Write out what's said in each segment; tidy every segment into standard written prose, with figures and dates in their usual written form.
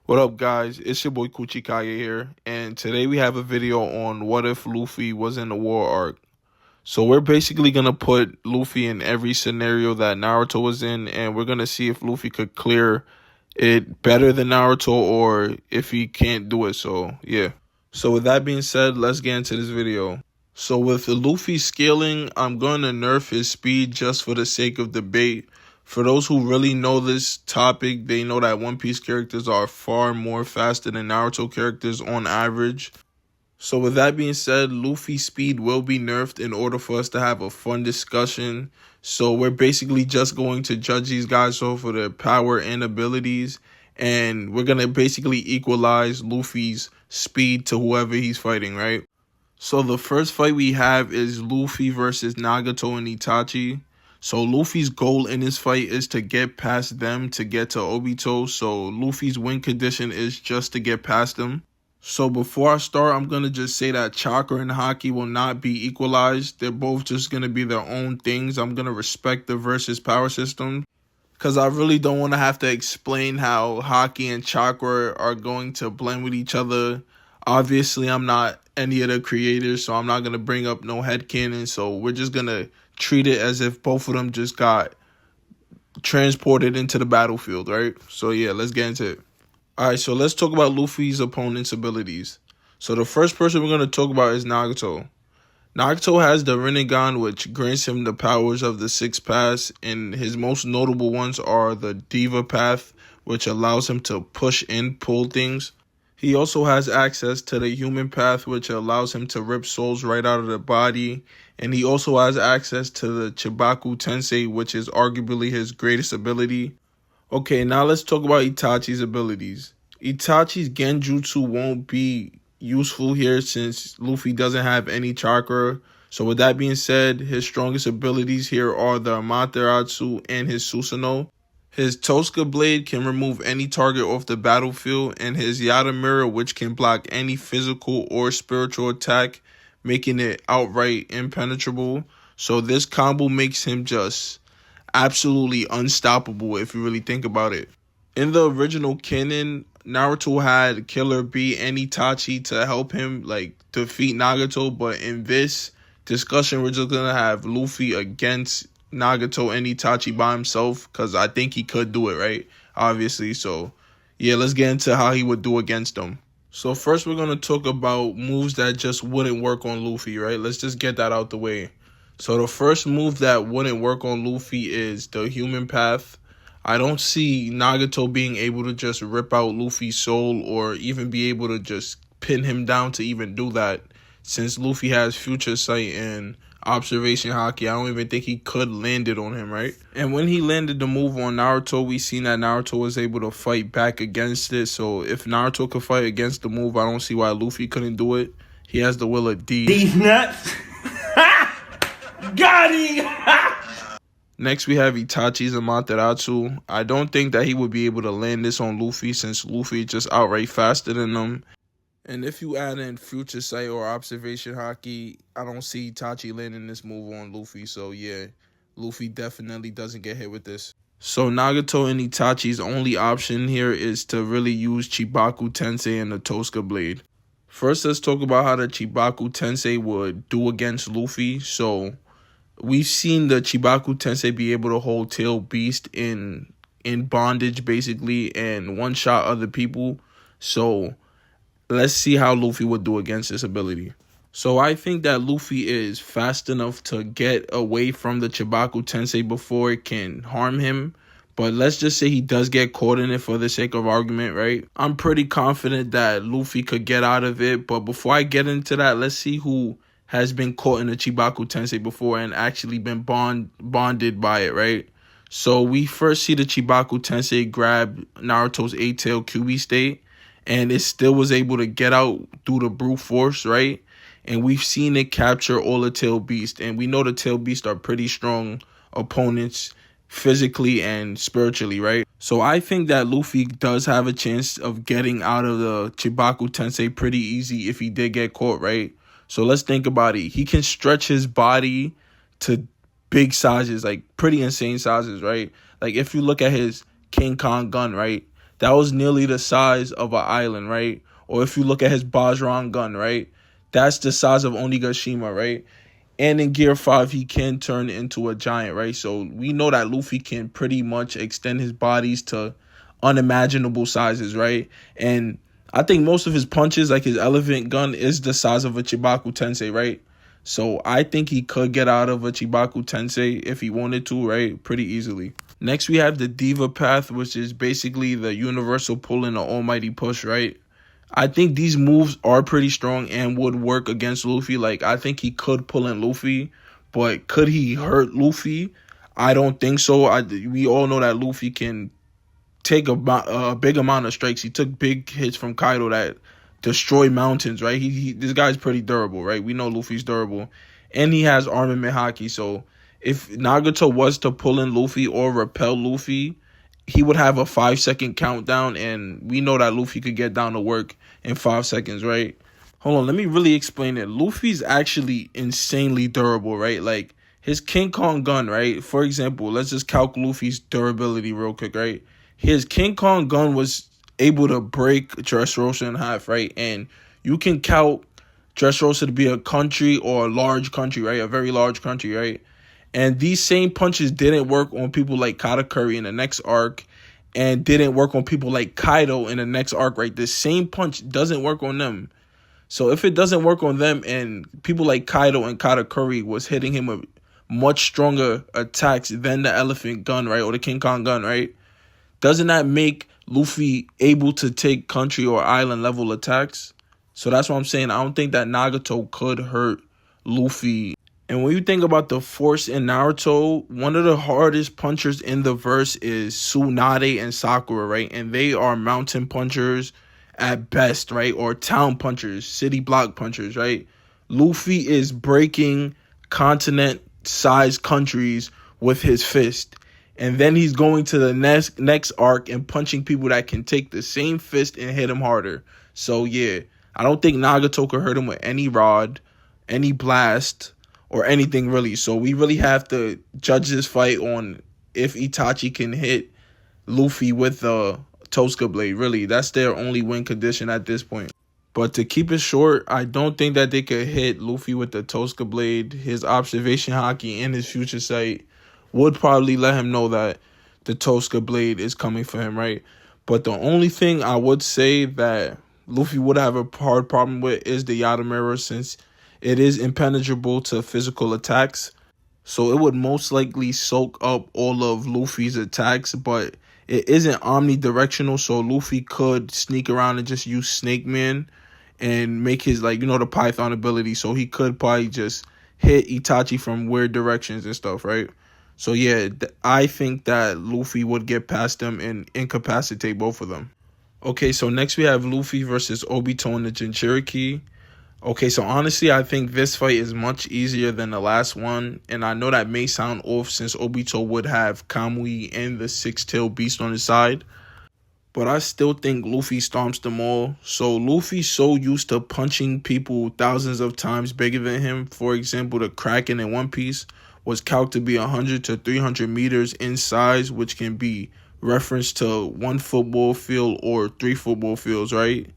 What up, guys? It's your boy Kuchikage here, and today we have a video on what if Luffy was in the war arc. So we're basically gonna put Luffy in every scenario that Naruto was in, and we're gonna see if Luffy could clear it better than Naruto or if he can't do it. So yeah. So with that being said, let's get into this video. So with the Luffy scaling, I'm going to nerf his speed just for the sake of debate. For those who really know this topic, they know that One Piece characters are far more faster than Naruto characters on average. So with that being said, Luffy's speed will be nerfed in order for us to have a fun discussion. So we're basically just going to judge these guys off of their power and abilities. And we're going to basically equalize Luffy's speed to whoever he's fighting, right? So the first fight we have is Luffy versus Nagato and Itachi. So Luffy's goal in this fight is to get past them to get to Obito. So Luffy's win condition is just to get past them. So before I start, I'm going to just say that chakra and haki will not be equalized. They're both just going to be their own things. I'm going to respect the versus power system, because I really don't want to have to explain how haki and chakra are going to blend with each other. Obviously, I'm not any of the creators, so I'm not going to bring up no headcanon. So we're just going to treat it as if both of them just got transported into the battlefield, right? So yeah, let's get into it. Alright, so let's talk about Luffy's opponent's abilities. So the first person we're going to talk about is Nagato. Nagato has the Rinnegan, which grants him the powers of the Six Paths, and his most notable ones are the Diva Path, which allows him to push and pull things. He also has access to the Human Path, which allows him to rip souls right out of the body, and he also has access to the Chibaku Tensei, which is arguably his greatest ability. Okay, now let's talk about Itachi's abilities. Itachi's Genjutsu won't be useful here since Luffy doesn't have any chakra. So with that being said, his strongest abilities here are the Amaterasu and his Susanoo. His Tosca Blade can remove any target off the battlefield, and his Yata Mirror, which can block any physical or spiritual attack, making it outright impenetrable. So this combo makes him just absolutely unstoppable if you really think about it. In the original canon, Naruto had Killer Bee and Itachi to help him defeat Nagato, but in this discussion we're just gonna have Luffy against Nagato and Itachi by himself, because I think he could do it, right? Obviously. So yeah, let's get into how he would do against them. So first we're gonna talk about moves that just wouldn't work on Luffy, right? Let's just get that out the way. So the first move that wouldn't work on Luffy is the Human Path. I don't see Nagato being able to just rip out Luffy's soul or even be able to just pin him down to even do that. Since Luffy has Future Sight and Observation Haki, I don't even think he could land it on him, right? And when he landed the move on Naruto, we seen that Naruto was able to fight back against it. So if Naruto could fight against the move, I don't see why Luffy couldn't do it. He has the will of D. These nuts. Got him! Next, we have Itachi's Amaterasu. I don't think that he would be able to land this on Luffy since Luffy is just outright faster than him. And if you add in Future Sight or Observation Haki, I don't see Itachi landing this move on Luffy. So yeah, Luffy definitely doesn't get hit with this. So Nagato and Itachi's only option here is to really use Chibaku Tensei and the Tosca Blade. First, let's talk about how the Chibaku Tensei would do against Luffy. So we've seen the Chibaku Tensei be able to hold Tail Beast in bondage, basically, and one-shot other people. So let's see how Luffy would do against this ability. So I think that Luffy is fast enough to get away from the Chibaku Tensei before it can harm him. But let's just say he does get caught in it for the sake of argument, right? I'm pretty confident that Luffy could get out of it. But before I get into that, let's see who has been caught in the Chibaku Tensei before and actually been bonded by it, right? So we first see the Chibaku Tensei grab Naruto's 8-tail QB state, and it still was able to get out through the brute force, right? And we've seen it capture all the Tail Beasts, and we know the Tail Beasts are pretty strong opponents physically and spiritually, right? So I think that Luffy does have a chance of getting out of the Chibaku Tensei pretty easy if he did get caught, right? So let's think about it. He can stretch his body to big sizes, like pretty insane sizes, right? Like if you look at his King Kong gun, right? that was nearly the size of an island, right? Or if you look at his Bajran gun, right? That's the size of Onigashima, right? And in Gear 5, he can turn into a giant, right? So we know that Luffy can pretty much extend his bodies to unimaginable sizes, right? And I think most of his punches, like his elephant gun, is the size of a Chibaku Tensei, right? So I think he could get out of a Chibaku Tensei if he wanted to, right? Pretty easily. Next, we have the Diva Path, which is basically the universal pull and the almighty push, right? I think these moves are pretty strong and would work against Luffy. Like, I think he could pull in Luffy, but could he hurt Luffy? I don't think so. We all know that Luffy can take a big amount of strikes. He took big hits from Kaido that destroy mountains, right? This guy's pretty durable, right? We know Luffy's durable, and he has armament haki. So if Nagato was to pull in Luffy or repel Luffy, he would have a 5-second countdown, and we know that Luffy could get down to work in 5 seconds, right? Hold on, let me really explain it. Luffy's actually insanely durable, right? Like his King Kong gun, right? For example, let's just calculate Luffy's durability real quick, right? His King Kong gun was able to break Dressrosa in half, right? And you can count Dressrosa to be a country or a large country, right? A very large country, right? And these same punches didn't work on people like Katakuri in the next arc, and didn't work on people like Kaido in the next arc, right? The same punch doesn't work on them. So if it doesn't work on them and people like Kaido and Katakuri was hitting him with much stronger attacks than the elephant gun, right? Or the King Kong gun, right? Doesn't that make Luffy able to take country or island level attacks? So that's what I'm saying. I don't think that Nagato could hurt Luffy. And when you think about the force in Naruto, one of the hardest punchers in the verse is Tsunade and Sakura, right? And they are mountain punchers at best, right? Or town punchers, city block punchers, right? Luffy is breaking continent-sized countries with his fist. And then he's going to the next arc and punching people that can take the same fist and hit him harder. So, yeah, I don't think Nagato could hurt him with any rod, any blast, or anything really. So we really have to judge this fight on if Itachi can hit Luffy with the Tosca Blade. Really, that's their only win condition at this point. But to keep it short, I don't think that they could hit Luffy with the Tosca Blade. His observation haki and his future sight would probably let him know that the Tosca Blade is coming for him, right? But the only thing I would say that Luffy would have a hard problem with is the Yata Mirror, since it is impenetrable to physical attacks. So it would most likely soak up all of Luffy's attacks, but it isn't omnidirectional, so Luffy could sneak around and just use Snake Man and make his, like, the Python ability. So he could probably just hit Itachi from weird directions and stuff, right? So yeah, I think that Luffy would get past them and incapacitate both of them. Okay, so next we have Luffy versus Obito in the Jinchuriki. Okay, so honestly, I think this fight is much easier than the last one. And I know that may sound off since Obito would have Kamui and the six-tailed beast on his side. But I still think Luffy stomps them all. So Luffy's so used to punching people thousands of times bigger than him. For example, the Kraken in One Piece was calculated to be 100 to 300 meters in size, which can be referenced to 1 football field or 3 football fields, right?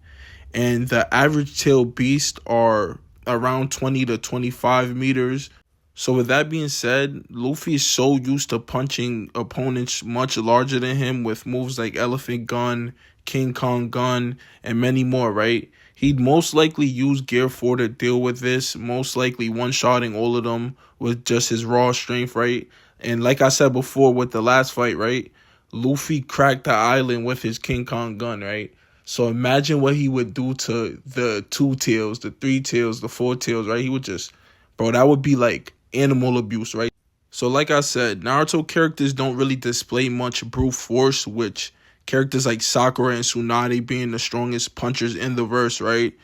And the average tail beasts are around 20 to 25 meters. So with that being said, Luffy is so used to punching opponents much larger than him with moves like Elephant Gun, King Kong Gun, and many more, right? He'd most likely use Gear 4 to deal with this, most likely one-shotting all of them with just his raw strength, right? And like I said before with the last fight, right? Luffy cracked the island with his King Kong Gun, right? So imagine what he would do to the 2 tails, the 3 tails, the 4 tails, right? He would just, bro, that would be like animal abuse, right? So like I said, Naruto characters don't really display much brute force, which characters like Sakura and Tsunade being the strongest punchers in the verse, right?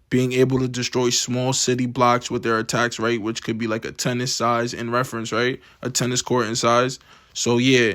Being able to destroy small city blocks with their attacks, right? Which could be like a tennis size in reference, right? A tennis court in size. So yeah,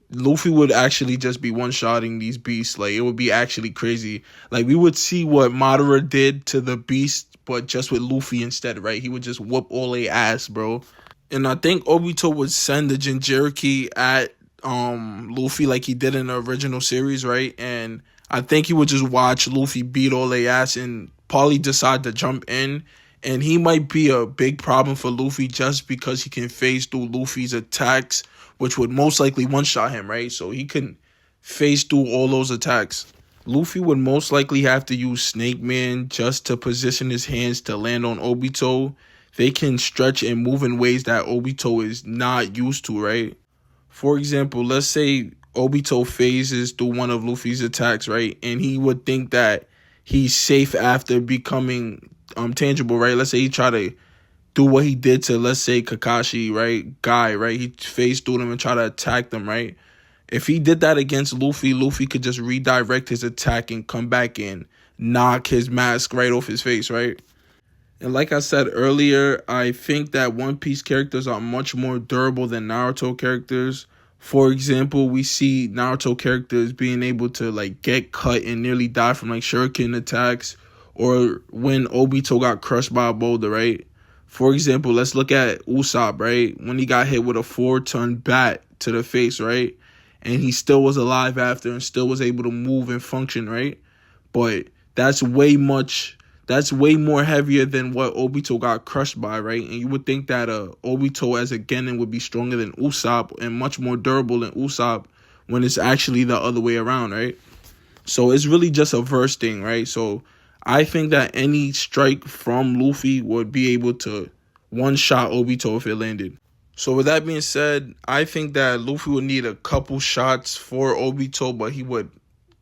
Luffy would actually just be one-shotting these beasts. Like, it would be actually crazy. Like, we would see what Madara did to the beast, but just with Luffy instead, right? He would just whoop all their ass, bro. And I think Obito would send the Jinchuriki at Luffy like he did in the original series, right? And I think he would just watch Luffy beat all their ass and probably decide to jump in. And he might be a big problem for Luffy just because he can phase through Luffy's attacks, which would most likely one-shot him, right? So he can phase through all those attacks. Luffy would most likely have to use Snake Man just to position his hands to land on Obito. They can stretch and move in ways that Obito is not used to, right? For example, let's say Obito phases through one of Luffy's attacks, right? And he would think that he's safe after becoming tangible, right? Let's say he try to do what he did to, let's say, Kakashi, right? Guy, right? He phased through them and try to attack them, right? If he did that against Luffy, Luffy could just redirect his attack and come back and knock his mask right off his face, right? And like I said earlier, I think that One Piece characters are much more durable than Naruto characters. For example, we see Naruto characters being able to like get cut and nearly die from like shuriken attacks, or when Obito got crushed by a boulder, right? For example, let's look at Usopp, right? When he got hit with a 4-ton bat to the face, right? And he still was alive after and still was able to move and function, right? But that's way more heavier than what Obito got crushed by, right? And you would think that Obito as a Genin would be stronger than Usopp and much more durable than Usopp, when it's actually the other way around, right? So it's really just a verse thing, right? So I think that any strike from Luffy would be able to one-shot Obito if it landed. So with that being said, I think that Luffy would need a couple shots for Obito, but he would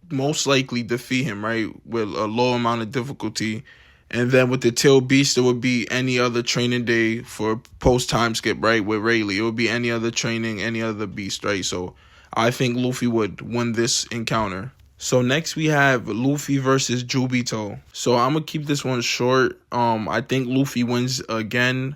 most likely defeat him, right, with a low amount of difficulty. And then with the Tail Beast, it would be any other training day for post-time skip, right, with Rayleigh. It would be any other training, any other beast, right? So I think Luffy would win this encounter. So next we have Luffy versus Jubito. So I'm going to keep this one short. I think Luffy wins again.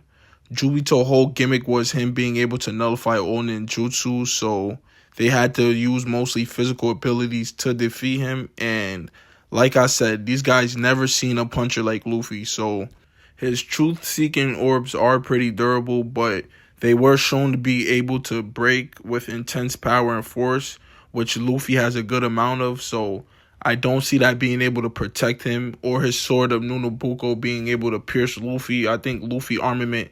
Jubito's whole gimmick was him being able to nullify all ninjutsu, so they had to use mostly physical abilities to defeat him. And like I said, these guys never seen a puncher like Luffy, so his truth-seeking orbs are pretty durable, but they were shown to be able to break with intense power and force, which Luffy has a good amount of, so I don't see that being able to protect him, or his sword of Nunobuko being able to pierce Luffy. I think Luffy armament,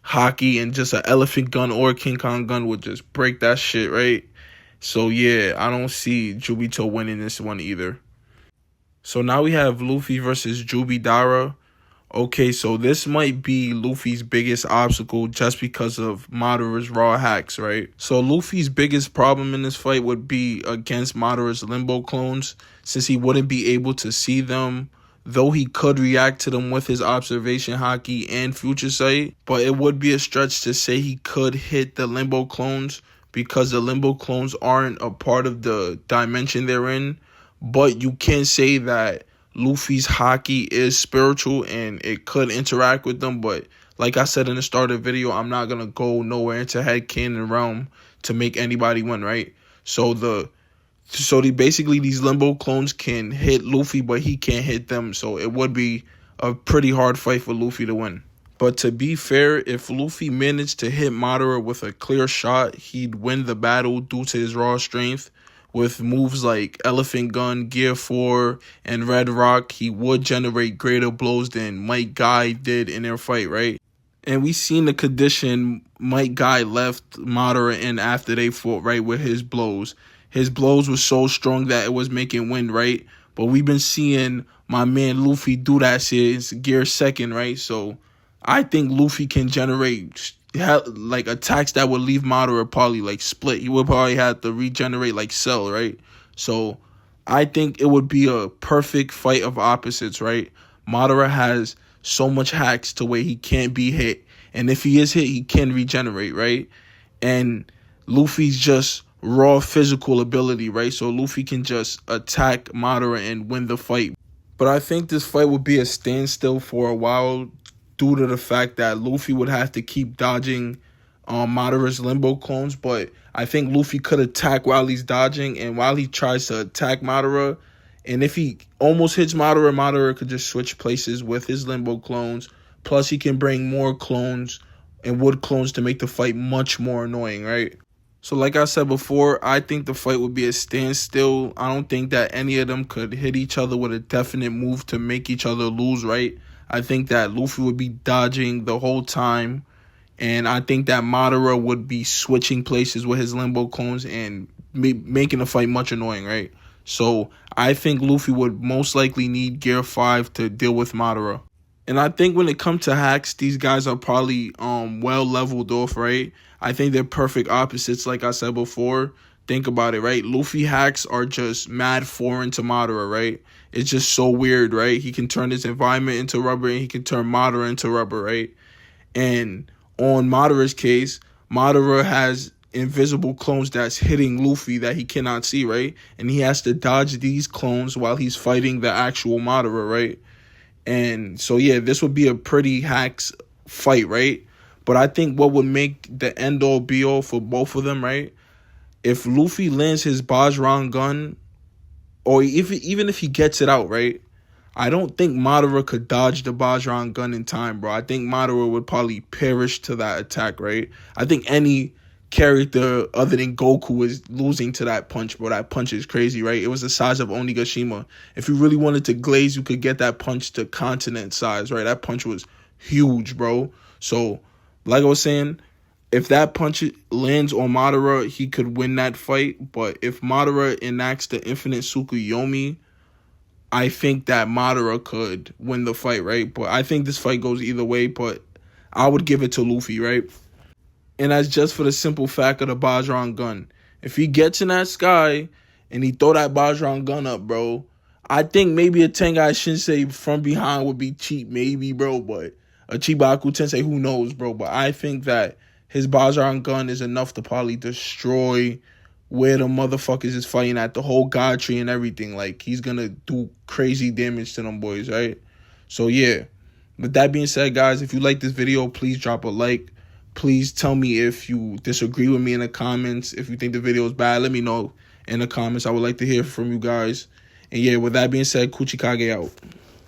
hockey, and just an elephant gun or a King Kong gun would just break that shit, right? So yeah, I don't see Jubito winning this one either. So now we have Luffy versus Jubidara. Okay, so this might be Luffy's biggest obstacle just because of Madara's raw hacks, right? So Luffy's biggest problem in this fight would be against Madara's limbo clones, since he wouldn't be able to see them, though he could react to them with his observation haki and future sight. But it would be a stretch to say he could hit the limbo clones, because the limbo clones aren't a part of the dimension they're in. But you can say that Luffy's haki is spiritual and it could interact with them. But like I said in the start of the video, I'm not going to go nowhere into headcanon realm to make anybody win, right? So basically these limbo clones can hit Luffy, but he can't hit them. So it would be a pretty hard fight for Luffy to win. But to be fair, if Luffy managed to hit Madara with a clear shot, he'd win the battle due to his raw strength. With moves like Elephant Gun, Gear 4, and Red Rock, he would generate greater blows than Might Guy did in their fight, right? And we seen the condition Might Guy left Madara in after they fought, right, with his blows. His blows were so strong that it was making wind, right? But we've been seeing my man Luffy do that since Gear 2nd, right? So I think Luffy can generate like attacks that would leave Madara probably like split. He would probably have to regenerate like Cell, right? So I think it would be a perfect fight of opposites, right? Madara has so much hacks to where he can't be hit, and if he is hit, he can regenerate, right? And Luffy's just raw physical ability, right? So Luffy can just attack Madara and win the fight. But I think this fight would be a standstill for a while, due to the fact that Luffy would have to keep dodging Madara's limbo clones. But I think Luffy could attack while he's dodging, and while he tries to attack Madara, and if he almost hits Madara, Madara could just switch places with his limbo clones. Plus he can bring more clones and wood clones to make the fight much more annoying, right? So like I said before, I think the fight would be a standstill. I don't think that any of them could hit each other with a definite move to make each other lose, right? I think that Luffy would be dodging the whole time. And I think that Madara would be switching places with his Limbo clones and making the fight much annoying, right? So I think Luffy would most likely need Gear 5 to deal with Madara. And I think when it comes to hacks, these guys are probably well leveled off, right? I think they're perfect opposites, like I said before. Think about it, right? Luffy hacks are just mad foreign to Madara, right? It's just so weird, right? He can turn his environment into rubber and he can turn Madara into rubber, right? And on Madara's case, Madara has invisible clones that's hitting Luffy that he cannot see, right? And he has to dodge these clones while he's fighting the actual Madara, right? And so, yeah, this would be a pretty hacks fight, right? But I think what would make the end-all be-all for both of them, right? If Luffy lands his Bajran gun, or even if he gets it out, right? I don't think Madara could dodge the Bajran gun in time, bro. I think Madara would probably perish to that attack, right? I think any character other than Goku is losing to that punch, bro. That punch is crazy, right? It was the size of Onigashima. If you really wanted to glaze, you could get that punch to continent size, right? That punch was huge, bro. So, like I was saying, if that punch lands on Madara, he could win that fight. But if Madara enacts the infinite Tsukuyomi, I think that Madara could win the fight, right? But I think this fight goes either way, but I would give it to Luffy, right? And that's just for the simple fact of the Bajran gun. If he gets in that sky and he throw that Bajran gun up, bro, I think maybe a Tengai Shinsei from behind would be cheap, maybe, bro. But a Chibaku Tensei, who knows, bro? But I think that his Bajran gun is enough to probably destroy where the motherfuckers is fighting at, the whole God tree and everything. Like, he's gonna do crazy damage to them boys, right? So, yeah. With that being said, guys, if you like this video, please drop a like. Please tell me if you disagree with me in the comments. If you think the video is bad, let me know in the comments. I would like to hear from you guys. And yeah, with that being said, Kuchikage out.